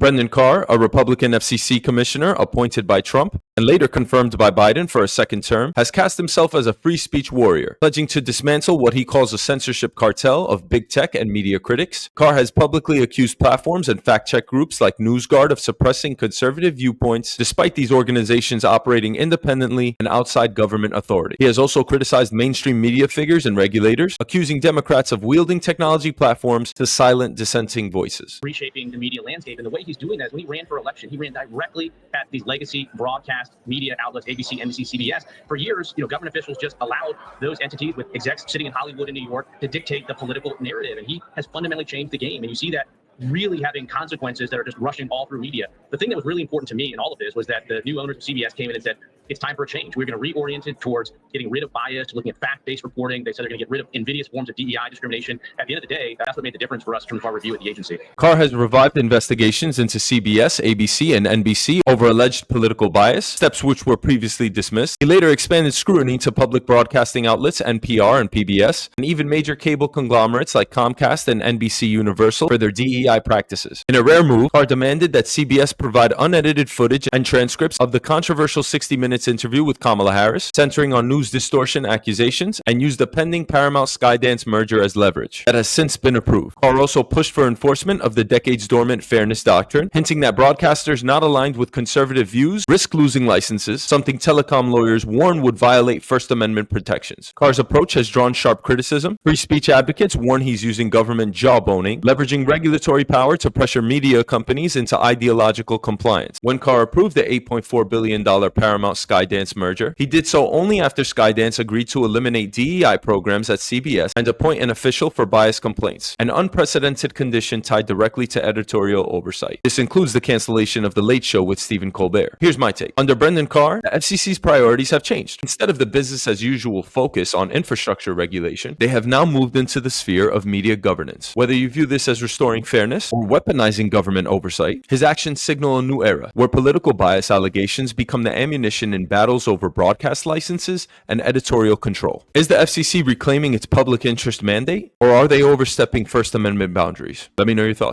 Brendan Carr, a Republican FCC Commissioner appointed by Trump and later confirmed by Biden for a second term, has cast himself as a free speech warrior, pledging to dismantle what he calls a censorship cartel of big tech and media critics. Carr has publicly accused platforms and fact-check groups like NewsGuard of suppressing conservative viewpoints, despite these organizations operating independently and outside government authority. He has also criticized mainstream media figures and regulators, accusing Democrats of wielding technology platforms to silence dissenting voices. Reshaping the media landscape, and the way he's doing that is when he ran for election, he ran directly at these legacy broadcast media outlets, ABC, NBC, CBS. For years, government officials just allowed those entities with execs sitting in Hollywood and New York to dictate the political narrative, and he has fundamentally changed the game, and you see that really having consequences that are just rushing all through media. The thing that was really important to me in all of this was that the new owners of CBS came in and said, it's time for a change. We're going to reorient it towards getting rid of bias, looking at fact-based reporting. They said they're going to get rid of invidious forms of DEI discrimination. At the end of the day, that's what made the difference for us in terms of our review at the agency. Carr has revived investigations into CBS, ABC, and NBC over alleged political bias, steps which were previously dismissed. He later expanded scrutiny to public broadcasting outlets, NPR and PBS, and even major cable conglomerates like Comcast and NBC Universal for their DEI practices. In a rare move, Carr demanded that CBS provide unedited footage and transcripts of the controversial 60 Minutes interview with Kamala Harris, centering on news distortion accusations, and used the pending Paramount-Skydance merger as leverage. That has since been approved. Carr also pushed for enforcement of the decades-dormant fairness doctrine, hinting that broadcasters not aligned with conservative views risk losing licenses, something telecom lawyers warn would violate First Amendment protections. Carr's approach has drawn sharp criticism. Free speech advocates warn he's using government jawboning, leveraging regulatory power to pressure media companies into ideological compliance. When Carr approved the $8.4 billion Paramount-Skydance merger, he did so only after Skydance agreed to eliminate DEI programs at CBS and appoint an official for bias complaints, an unprecedented condition tied directly to editorial oversight. This includes the cancellation of The Late Show with Stephen Colbert. Here's my take. Under Brendan Carr, the FCC's priorities have changed. Instead of the business-as-usual focus on infrastructure regulation, they have now moved into the sphere of media governance. Whether you view this as restoring fairness or weaponizing government oversight, his actions signal a new era, where political bias allegations become the ammunition in battles over broadcast licenses and editorial control. Is the FCC reclaiming its public interest mandate, or are they overstepping First Amendment boundaries? Let me know your thoughts.